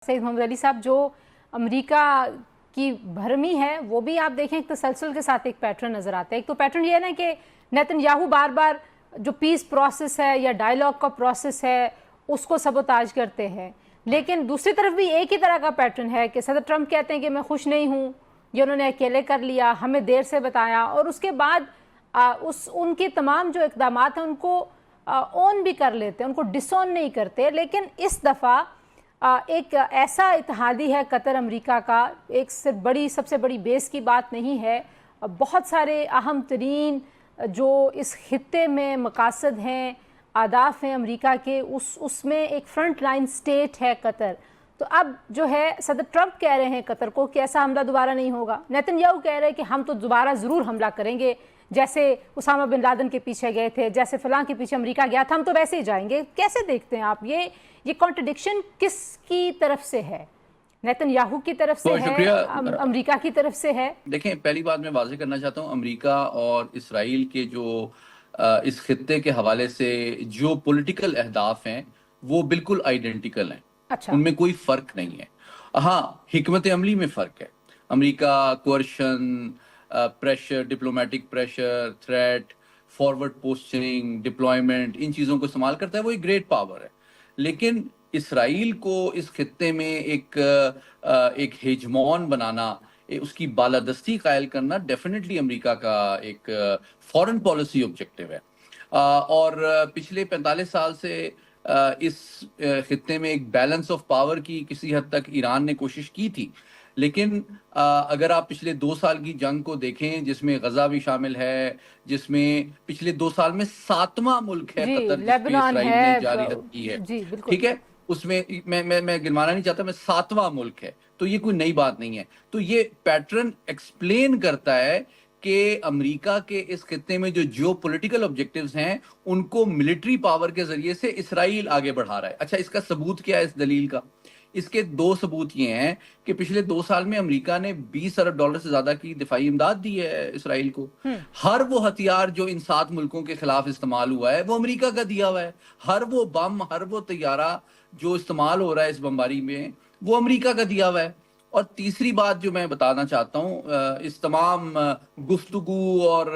सईद मोहम्मद अली साहब, जो अमेरिका की भरमी है वो भी आप देखें एक तसलसल के साथ एक पैटर्न नज़र आता है। एक तो पैटर्न ये है ना कि नेतन्याहू बार बार जो पीस प्रोसेस है या डायलॉग का प्रोसेस है उसको सबोताज करते हैं, लेकिन दूसरी तरफ भी एक ही तरह का पैटर्न है कि सदर ट्रंप कहते हैं कि मैं खुश नहीं हूँ, ये उन्होंने अकेले कर लिया, हमें देर से बताया, और उसके बाद उनके तमाम जो इक़दामात हैं उनको ऑन भी कर लेते हैं, उनको डिसऑन नहीं करते। लेकिन इस दफ़ा एक ऐसा इत्तेहादी है कतर अमेरिका का, एक सबसे बड़ी बेस की बात नहीं है, बहुत सारे अहम तरीन जो इस खित्ते में मकासद हैं, अहदाफ हैं अमेरिका के, उसमें एक फ्रंट लाइन स्टेट है कतर। तो अब जो है सदर ट्रंप कह रहे हैं कतर को कि ऐसा हमला दोबारा नहीं होगा, नेतन्याहू कह रहे हैं कि हम तो दोबारा ज़रूर हमला करेंगे, जैसे उसामा बिन लादेन के पीछे गए थे, जैसे फलां के पीछे अमेरिका गया था, हम तो वैसे ही जाएंगे। कैसे देखते हैं आप ये कॉन्ट्रडिक्शन किसकी तरफ से है? नेतन्याहू की तरफ से है, अमेरिका की तरफ से है? देखें, पहली बात मैं वाज़ेह करना चाहता हूँ, अमेरिका और इसराइल के जो इस खित्ते के हवाले से जो पॉलिटिकल अहदाफ हैं वो बिल्कुल आइडेंटिकल हैं। अच्छा। उनमें कोई फ़र्क नहीं है। हाँ, हिकमत अमली में फ़र्क है। America coercion, pressure, diplomatic pressure, threat, forward posturing, deployment, इन चीज़ों को इस्तेमाल करता है, वो एक ग्रेट पावर है। लेकिन इसराइल को इस खित्ते में एक हेजमॉन बनाना, उसकी बालादस्ती कायल करना डेफिनेटली अमेरिका का एक फॉरेन पॉलिसी ऑब्जेक्टिव है। और पिछले 45 साल से इस खित्ते में एक बैलेंस ऑफ पावर की किसी हद तक ईरान ने कोशिश की थी, लेकिन अगर आप पिछले 2 साल की जंग को देखें, जिसमें गजा भी शामिल है, जिसमें पिछले 2 साल में 7वां मुल्क है कतर जिसपे इसराइल ने जारहत की है, ठीक है, उसमें मैं गिनवाना नहीं चाहता, मैं 7वां मुल्क है, तो ये कोई नई बात नहीं है। तो ये पैटर्न एक्सप्लेन करता है कि अमेरिका के इस खित्ते में जो जियोपॉलिटिकल ऑब्जेक्टिव्स हैं उनको मिलिट्री पावर के जरिए से इसराइल आगे बढ़ा रहा है। अच्छा, इसका सबूत क्या है इस दलील का? इसके 2 सबूत ये हैं कि पिछले 2 साल में अमेरिका ने $20 अरब से ज्यादा की दिफाई इमदाद दी है इसराइल को। हर वो हथियार जो इन 7 मुल्कों के खिलाफ इस्तेमाल हुआ है वो अमेरिका का दिया हुआ है। हर वो बम, हर वो तैयारा जो इस्तेमाल हो रहा है इस बमबारी में, वो अमेरिका का दिया हुआ है। और तीसरी बात जो मैं बताना चाहता हूँ, इस तमाम गुफ्तगू और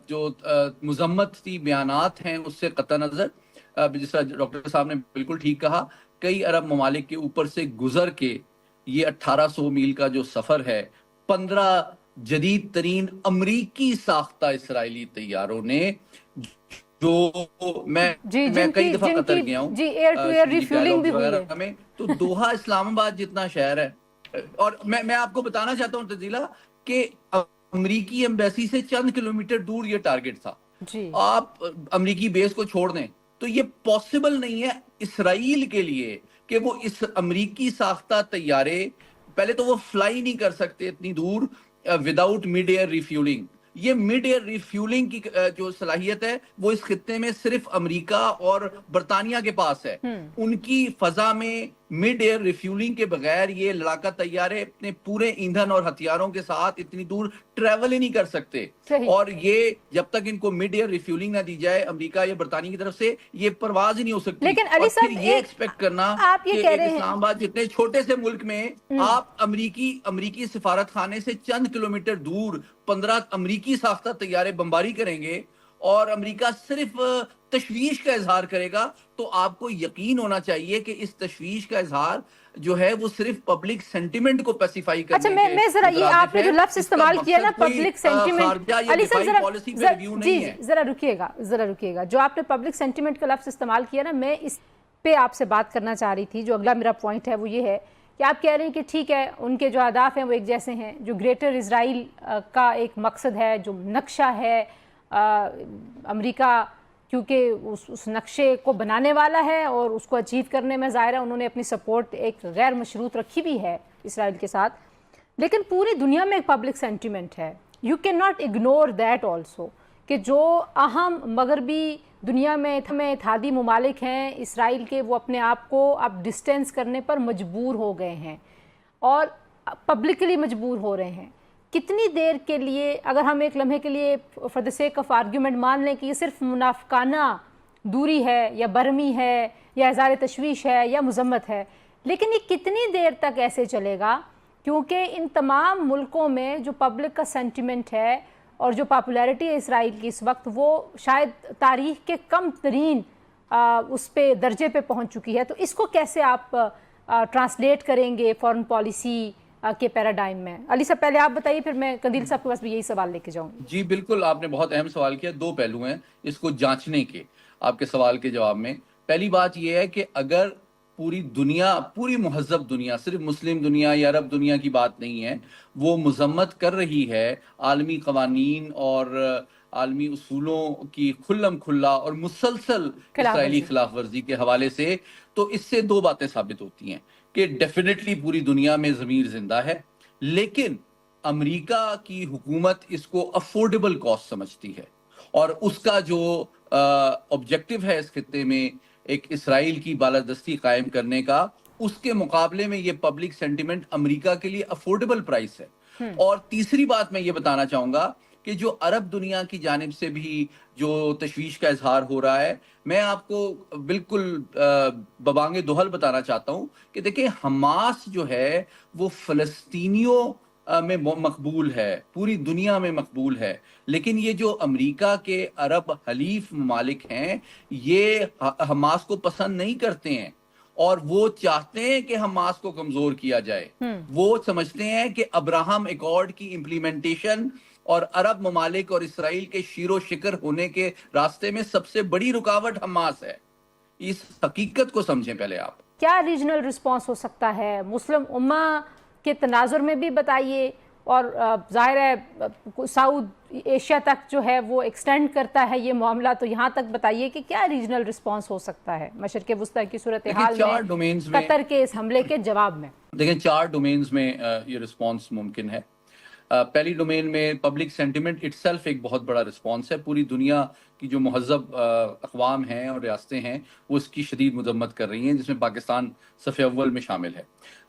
जो मुजम्मती बयानात हैं उससे कतई नजर, जिस तरह डॉक्टर साहब ने बिल्कुल ठीक कहा, कई अरब ममालिक के ऊपर से गुजर के ये 1800 मील का जो सफर है, 15 जदीद तरीन अमरीकी साख्ता इसराइली तैयारों ने, जो मैं कई दफा कतर गया हूँ, एयर टू एयर रिफ्यूलिंग भी हुई है में, तो दोहा इस्लामाबाद जितना शहर है। और मैं आपको बताना चाहता हूँ तजीला कि अमरीकी एम्बेसी से चंद किलोमीटर दूर ये टारगेट था। आप अमरीकी बेस को छोड़ दें तो ये पॉसिबल नहीं है इसराइल के लिए कि वो इस अमरीकी साख्ता तैयारे, पहले तो वो फ्लाई नहीं कर सकते इतनी दूर विदाउट मिड एयर रिफ्यूलिंग। ये मिड एयर रिफ्यूलिंग की जो सलाहियत है वो इस खित्ते में सिर्फ अमेरिका और बरतानिया के पास है। उनकी फजा में मिड एयर रिफ्यूलिंग के बगैर ये लड़ाका तैयारे अपने पूरे ईंधन और हथियारों के साथ इतनी दूर ट्रेवल ही नहीं कर सकते। और ये जब तक इनको मिड एयर रिफ्यूलिंग ना दी जाए अमेरिका या बरतानिया की तरफ से, ये परवाज ही नहीं हो सकती। लेकिन अली साहब, ये एक्सपेक्ट करना कि इस्लामाबाद जितने छोटे से मुल्क में आप अमरीकी सिफारत खाने से चंद किलोमीटर दूर 15 अमरीकी साख्ता तैयारे बमबारी करेंगे और अमेरिका सिर्फ तशवीश का इजहार करेगा, तो आपको यकीन होना चाहिए कि इस तशवीश का इजहार जो है वो सिर्फ पब्लिक सेंटिमेंट को पैसिफाई करने के। अच्छा, मैं जरा ये आपने जो लफ्ज इस्तेमाल किया ना, पब्लिक सेंटिमेंट, अली साहब जरा रुकिएगा, जो आपने पब्लिक सेंटिमेंट का लफ्ज इस्तेमाल किया ना, मैं इस पे आपसे बात करना चाह रही थी। जो अगला मेरा पॉइंट है वो ये है कि आप कह रहे हैं कि ठीक है, उनके जो अहदाफ हैं वो एक जैसे हैं, जो ग्रेटर इजराइल का एक मकसद है, जो नक्शा है, अमेरिका क्योंकि उस नक्शे को बनाने वाला है और उसको अचीव करने में ज़ाहिर है उन्होंने अपनी सपोर्ट एक गैर मशरूत रखी भी है इसराइल के साथ। लेकिन पूरी दुनिया में एक पब्लिक सेंटिमेंट है, you can not ignore that also, कि जो अहम मगरबी दुनिया में इत्तेहादी ममालिक हैं इसराइल के, वो अपने आप को अब डिस्टेंस करने पर मजबूर हो गए हैं और पब्लिकली मजबूर हो रहे हैं। कितनी देर के लिए, अगर हम एक लम्हे के लिए for the sake of argument मान लें कि ये सिर्फ मुनाफिकाना दूरी है या बरमी है या इज़हार तशवीश है या मजम्मत है, لیکن یہ کتنی دیر تک ایسے چلے گا؟ کیونکہ ان تمام ملکوں میں جو پبلک کا سینٹیمنٹ ہے اور جو پاپولیرٹی ہے اسرائیل کی اس وقت، وہ شاید تاریخ کے کم ترین اس پہ درجے پہ پہنچ چکی ہے. تو اس کو کیسے آپ ٹرانسلیٹ کریں گے فورن پالیسی کے پیراڈائم میں؟ علی صاحب پہلے آپ بتائیے، پھر میں قندیل صاحب کے پاس بھی یہی سوال لے کے جاؤں گی. جی بالکل، آپ نے بہت اہم سوال کیا. دو پہلو ہیں اس کو جانچنے کے آپ کے سوال کے جواب میں. پہلی بات یہ ہے کہ اگر پوری دنیا، پوری مہذب دنیا، صرف مسلم دنیا یا عرب دنیا کی بات نہیں ہے، وہ مذمت کر رہی ہے عالمی قوانین اور عالمی اصولوں کی کھلم کھلا اور مسلسل اسرائیلی خلاف ورزی کے حوالے سے، تو اس سے دو باتیں ثابت ہوتی ہیں کہ ڈیفینیٹلی پوری دنیا میں ضمیر زندہ ہے، لیکن امریکہ کی حکومت اس کو افورڈیبل کاسٹ سمجھتی ہے، اور اس کا جو آبجیکٹو ہے اس خطے میں ایک اسرائیل کی بالادستی قائم کرنے کا، اس کے مقابلے میں یہ پبلک سینٹیمنٹ امریکہ کے لیے افورڈیبل پرائس ہے. اور تیسری بات میں یہ بتانا چاہوں گا کہ جو عرب دنیا کی جانب سے بھی جو تشویش کا اظہار ہو رہا ہے، میں آپ کو بالکل ببانگ دہل بتانا چاہتا ہوں کہ دیکھیں حماس جو ہے وہ فلسطینیوں میں مقبول ہے، پوری دنیا میں مقبول ہے، لیکن یہ جو امریکہ کے عرب حلیف ممالک ہیں یہ حماس کو پسند نہیں کرتے ہیں، اور وہ چاہتے ہیں کہ حماس کو کمزور کیا جائے. وہ سمجھتے ہیں کہ ابراہم ایکارڈ کی امپلیمنٹیشن اور عرب ممالک اور اسرائیل کے شیر و شکر ہونے کے راستے میں سب سے بڑی رکاوٹ حماس ہے. اس حقیقت کو سمجھیں پہلے آپ. کیا ریجنل رسپانس ہو سکتا ہے مسلم امہ کے تناظر میں بھی بتائیے، اور ظاہر ہے ساؤتھ ایشیا تک جو ہے وہ ایکسٹینڈ کرتا ہے یہ معاملہ، تو یہاں تک بتائیے کہ کیا ریجنل رسپانس ہو سکتا ہے مشرق وسطیٰ کی صورتحال میں قطر کے اس حملے کے جواب میں؟ دیکھیں 4 ڈومینز میں یہ رسپانس ممکن ہے. پہلی ڈومین میں پبلک سینٹیمنٹ اٹ سیلف ایک بہت بڑا رسپانس ہے. پوری دنیا کی جو مہذب اقوام ہیں اور ریاستیں ہیں وہ اس کی شدید مذمت کر رہی ہیں، جس میں پاکستان صف اول میں شامل ہے.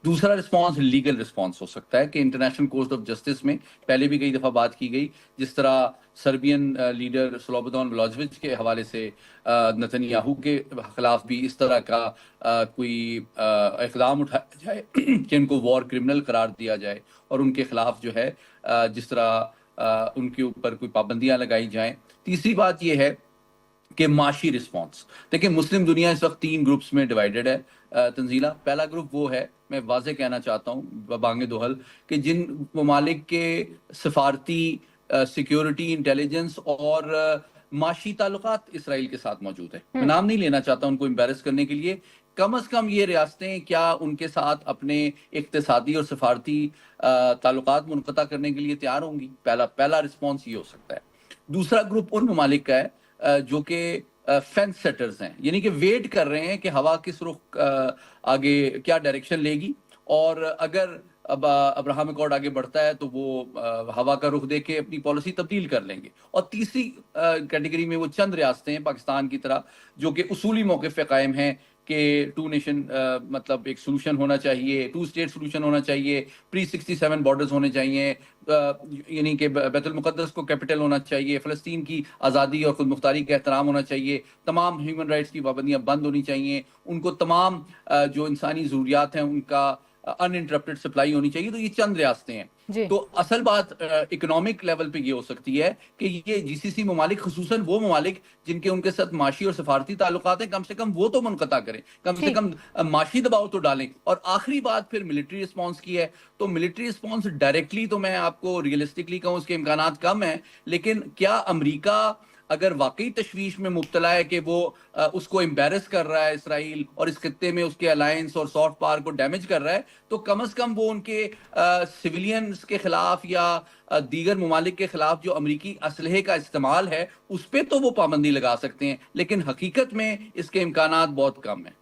دوسرا رسپانس لیگل رسپانس ہو سکتا ہے کہ انٹرنیشنل کورٹ آف جسٹس میں پہلے بھی کئی دفعہ بات کی گئی، جس طرح سربین لیڈر سلوبودان ملوزیوچ کے حوالے سے نتن یاہو کے خلاف بھی اس طرح کا کوئی اقدام اٹھایا جائے کہ ان کو وار کرمنل قرار دیا جائے، اور ان کے خلاف جو ہے جس طرح ان کے اوپر کوئی پابندیاں لگائی جائیں. تیسری بات یہ ہے کہ معاشی رسپانس. دیکھیں مسلم دنیا اس وقت 3 گروپس میں ڈیوائیڈڈ ہے. تنزیلہ پہلا گروپ وہ ہے، میں واضح کہنا چاہتا ہوں ببانگ دہل، کہ جن ممالک کے سفارتی، سیکیورٹی، انٹیلیجنس اور معاشی تعلقات اسرائیل کے ساتھ موجود ہے. میں نام نہیں لینا چاہتا ان کو امبیرس کرنے کے لیے. کم از کم یہ ریاستیں کیا ان کے ساتھ اپنے اقتصادی اور سفارتی تعلقات منقطع کرنے کے لیے تیار ہوں گی؟ پہلا رسپانس یہ ہو سکتا ہے. دوسرا گروپ ان ممالک کا ہے جو کہ فینس سیٹرز ہیں، یعنی کہ ویٹ کر رہے ہیں کہ ہوا کس رخ آگے کیا ڈائریکشن لے گی، اور اگر اب ابراہم ایکارڈ آگے بڑھتا ہے تو وہ ہوا کا رخ دے کے اپنی پالیسی تبدیل کر لیں گے. اور تیسری کیٹیگری میں وہ چند ریاستیں ہیں پاکستان کی طرح جو کہ اصولی موقف پہ قائم ہیں کہ 2 نیشن مطلب ایک سولوشن ہونا چاہیے، 2 اسٹیٹ سولوشن ہونا چاہیے، پری 67 بارڈرز ہونے چاہیے، یعنی کہ بیت المقدس کو کیپٹل ہونا چاہیے، فلسطین کی آزادی اور خود مختاری کا احترام ہونا چاہیے، تمام ہیومن رائٹس کی پابندیاں بند ہونی چاہیے، ان کو تمام جو انسانی ضروریات ہیں ان کا ان انٹرپٹڈ سپلائی ہونی چاہیے. تو یہ چند ریاستیں ہیں. تو اصل بات اکنامک لیول پہ یہ ہو سکتی ہے کہ یہ جی سی سی ممالک، خصوصاً وہ ممالک جن کے ان کے ساتھ معاشی اور سفارتی تعلقات ہیں، کم سے کم وہ تو منقطع کریں، کم سے کم معاشی دباؤ تو ڈالیں. اور آخری بات پھر ملٹری رسپانس کی ہے. تو ملٹری رسپانس ڈائریکٹلی تو میں آپ کو ریئلسٹکلی کہوں اس کے امکانات کم ہیں، لیکن کیا امریکہ اگر واقعی تشویش میں مبتلا ہے کہ وہ اس کو امبیرس کر رہا ہے اسرائیل اور اس خطے میں اس کے الائنس اور سافٹ پاور کو ڈیمیج کر رہا ہے، تو کم از کم وہ ان کے سویلینز کے خلاف یا دیگر ممالک کے خلاف جو امریکی اسلحے کا استعمال ہے اس پہ تو وہ پابندی لگا سکتے ہیں، لیکن حقیقت میں اس کے امکانات بہت کم ہیں.